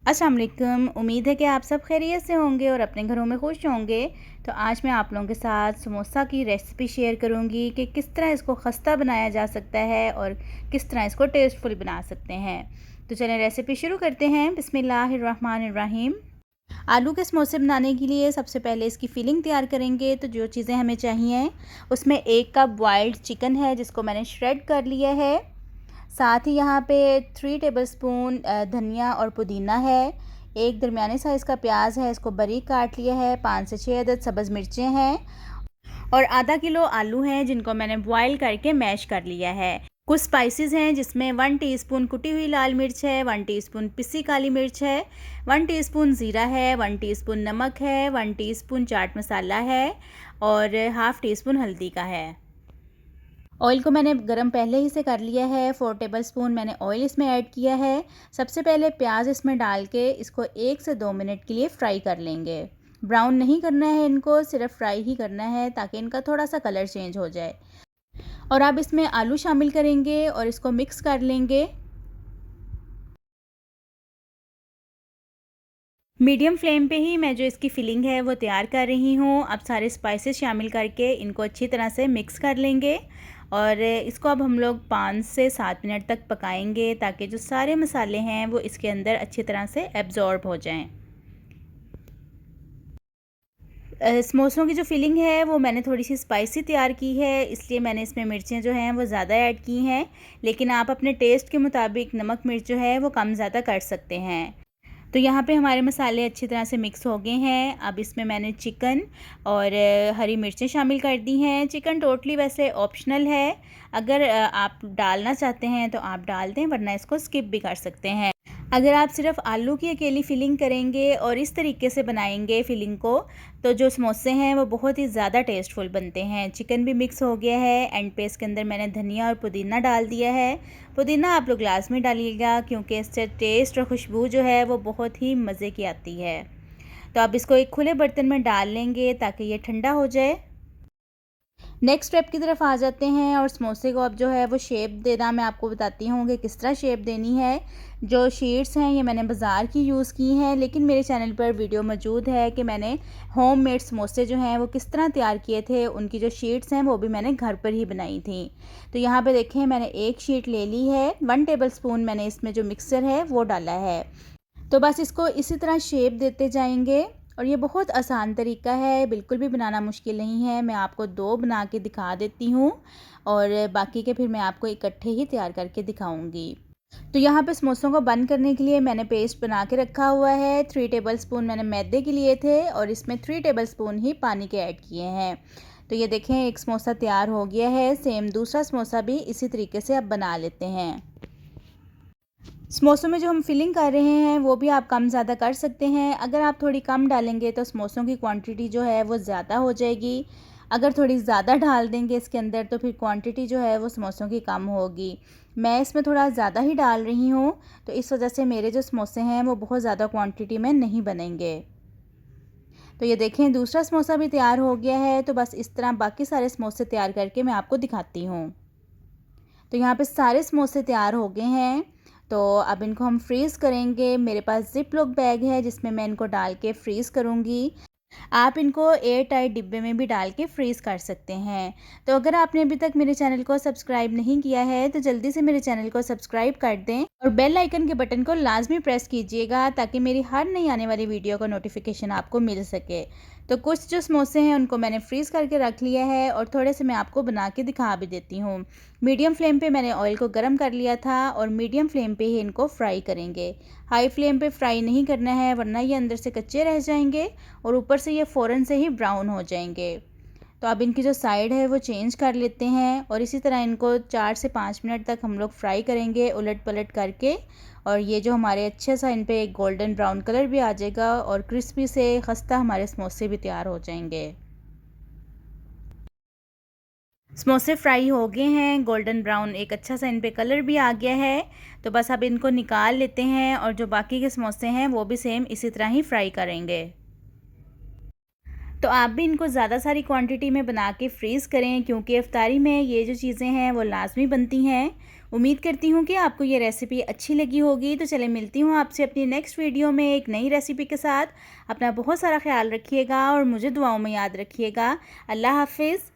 अस्सलाम वालेकुम। उम्मीद है कि आप सब खैरियत से होंगे और अपने घरों में खुश होंगे। तो आज मैं आप लोगों के साथ समोसा की रेसिपी शेयर करूंगी कि किस तरह इसको खस्ता बनाया जा सकता है और किस तरह इसको टेस्टफुल बना सकते हैं। तो चलें रेसिपी शुरू करते हैं। बिस्मिल्लाहिर्रहमानिर्रहीम। आलू के समोसे बनाने के लिए सबसे पहले इसकी फिलिंग तैयार करेंगे। तो जो चीज़ें हमें चाहिए उसमें 1 कप बॉइल्ड चिकन है जिसको मैंने श्रेड कर लिया है। साथ ही यहाँ पे 3 टेबलस्पून धनिया और पुदीना है। एक दरमियाने साइज़ का प्याज है, इसको बारीक काट लिया है। 5 से 6 अदद सब्ज़ मिर्चें हैं और आधा किलो आलू हैं जिनको मैंने बॉयल करके मैश कर लिया है। कुछ स्पाइसेस हैं जिसमें 1 टीस्पून कुटी हुई लाल मिर्च है, 1 टीस्पून पिसी काली मिर्च है, 1 टीस्पून ज़ीरा है, 1 टीस्पून नमक है, 1 टीस्पून चाट मसाला है और हाफ़ टीस्पून हल्दी का है। ऑयल को मैंने गरम पहले ही से कर लिया है। 4 टेबलस्पून मैंने ऑयल इसमें ऐड किया है। सबसे पहले प्याज इसमें डाल के इसको 1 से 2 मिनट के लिए फ्राई कर लेंगे। ब्राउन नहीं करना है इनको, सिर्फ फ्राई ही करना है ताकि इनका थोड़ा सा कलर चेंज हो जाए। और अब इसमें आलू शामिल करेंगे और इसको मिक्स कर लेंगे। मीडियम फ्लेम पे ही मैं जो इसकी फिलिंग है वो तैयार कर रही हूँ। अब सारे स्पाइसेस शामिल करके इनको अच्छी तरह से मिक्स कर लेंगे और इसको अब हम लोग 5 से 7 मिनट तक पकाएंगे ताकि जो सारे मसाले हैं वो इसके अंदर अच्छी तरह से एब्जॉर्ब हो जाएं। समोसों की जो फिलिंग है वो मैंने थोड़ी सी स्पाइसी तैयार की है, इसलिए मैंने इसमें मिर्चें जो हैं वो ज़्यादा ऐड की हैं, लेकिन आप अपने टेस्ट के मुताबिक नमक मिर्च जो है वो कम ज़्यादा कर सकते हैं। तो यहाँ पे हमारे मसाले अच्छी तरह से मिक्स हो गए हैं। अब इसमें मैंने चिकन और हरी मिर्चें शामिल कर दी हैं। चिकन टोटली वैसे ऑप्शनल है, अगर आप डालना चाहते हैं तो आप डाल दें, वरना इसको स्किप भी कर सकते हैं। अगर आप सिर्फ आलू की अकेली फिलिंग करेंगे और इस तरीके से बनाएंगे फिलिंग को, तो जो समोसे हैं वो बहुत ही ज़्यादा टेस्टफुल बनते हैं। चिकन भी मिक्स हो गया है। एंड पे इसके अंदर मैंने धनिया और पुदीना डाल दिया है। पुदीना आप लोग लाजमी डालिएगा क्योंकि इससे टेस्ट और खुशबू जो है वो बहुत ही मज़े की आती है। तो अब इसको एक खुले बर्तन में डाल लेंगे ताकि ये ठंडा हो जाए। नेक्स्ट स्टेप की तरफ आ जाते हैं और समोसे को अब जो है वो शेप देना मैं आपको बताती हूँ कि किस तरह शेप देनी है। जो शीट्स हैं ये मैंने बाज़ार की यूज़ की हैं, लेकिन मेरे चैनल पर वीडियो मौजूद है कि मैंने होममेड समोसे जो हैं वो किस तरह तैयार किए थे। उनकी जो शीट्स हैं वो भी मैंने घर पर ही बनाई थी। तो यहाँ पे देखें मैंने एक शीट ले ली है। 1 टेबलस्पून मैंने इसमें जो मिक्सचर है वो डाला है। तो बस इसको इसी तरह शेप देते जाएंगे और ये बहुत आसान तरीका है, बिल्कुल भी बनाना मुश्किल नहीं है। मैं आपको 2 बना के दिखा देती हूँ और बाकी के फिर मैं आपको इकट्ठे ही तैयार करके दिखाऊंगी। तो यहाँ पे समोसों को बंद करने के लिए मैंने पेस्ट बना के रखा हुआ है। 3 टेबलस्पून मैंने मैदे के लिए थे और इसमें 3 टेबलस्पून ही पानी के ऐड किए हैं। तो ये देखें एक समोसा तैयार हो गया है। सेम दूसरा समोसा भी इसी तरीके से अब बना लेते हैं। समोसों में जो हम फिलिंग कर रहे हैं वो भी आप कम ज़्यादा कर सकते हैं। अगर आप थोड़ी कम डालेंगे तो समोसों की क्वांटिटी जो है वो ज़्यादा हो जाएगी। अगर थोड़ी ज़्यादा डाल देंगे इसके अंदर तो फिर क्वांटिटी जो है वो समोसों की कम होगी। मैं इसमें थोड़ा ज़्यादा ही डाल रही हूँ, तो इस वजह से मेरे जो समोसे हैं वो बहुत ज़्यादा क्वांटिटी में नहीं बनेंगे। तो ये देखें दूसरा समोसा भी तैयार हो गया है। तो बस इस तरह बाकी सारे समोसे तैयार करके मैं आपको दिखाती हूँ। तो यहाँ पे सारे समोसे तैयार हो गए हैं। तो अब इनको हम फ्रीज़ करेंगे। मेरे पास ज़िप लॉक बैग है जिसमें मैं इनको डाल के फ्रीज़ करूँगी। आप इनको एयर टाइट डिब्बे में भी डाल के फ्रीज़ कर सकते हैं। तो अगर आपने अभी तक मेरे चैनल को सब्सक्राइब नहीं किया है तो जल्दी से मेरे चैनल को सब्सक्राइब कर दें और बेल आइकन के बटन को लाजमी प्रेस कीजिएगा ताकि मेरी हर नई आने वाली वीडियो का नोटिफिकेशन आपको मिल सके। तो कुछ जो समोसे हैं उनको मैंने फ्रीज़ करके रख लिया है और थोड़े से मैं आपको बना के दिखा भी देती हूँ। मीडियम फ्लेम पे मैंने ऑयल को गर्म कर लिया था और मीडियम फ्लेम पे ही इनको फ्राई करेंगे। हाई फ्लेम पे फ्राई नहीं करना है, वरना ये अंदर से कच्चे रह जाएंगे और ऊपर से ये फ़ौरन से ही ब्राउन हो जाएंगे। तो अब इनकी जो साइड है वो चेंज कर लेते हैं और इसी तरह इनको 4 से 5 मिनट तक हम लोग फ्राई करेंगे उलट पलट करके। और ये जो हमारे अच्छे सा इन पे एक गोल्डन ब्राउन कलर भी आ जाएगा और क्रिस्पी से खस्ता हमारे समोसे भी तैयार हो जाएंगे। समोसे फ्राई हो गए हैं, गोल्डन ब्राउन एक अच्छा सा इन पे कलर भी आ गया है। तो बस अब इनको निकाल लेते हैं और जो बाकी के समोसे हैं वो भी सेम इसी तरह ही फ्राई करेंगे। तो आप भी इनको ज़्यादा सारी क्वांटिटी में बना के फ्रीज़ करें क्योंकि इफ्तारी में ये जो चीज़ें हैं वो लाजमी बनती हैं। उम्मीद करती हूँ कि आपको ये रेसिपी अच्छी लगी होगी। तो चले मिलती हूँ आपसे अपनी नेक्स्ट वीडियो में एक नई रेसिपी के साथ। अपना बहुत सारा ख्याल रखिएगा और मुझे दुआओं में याद रखिएगा। अल्लाह हाफ़िज़।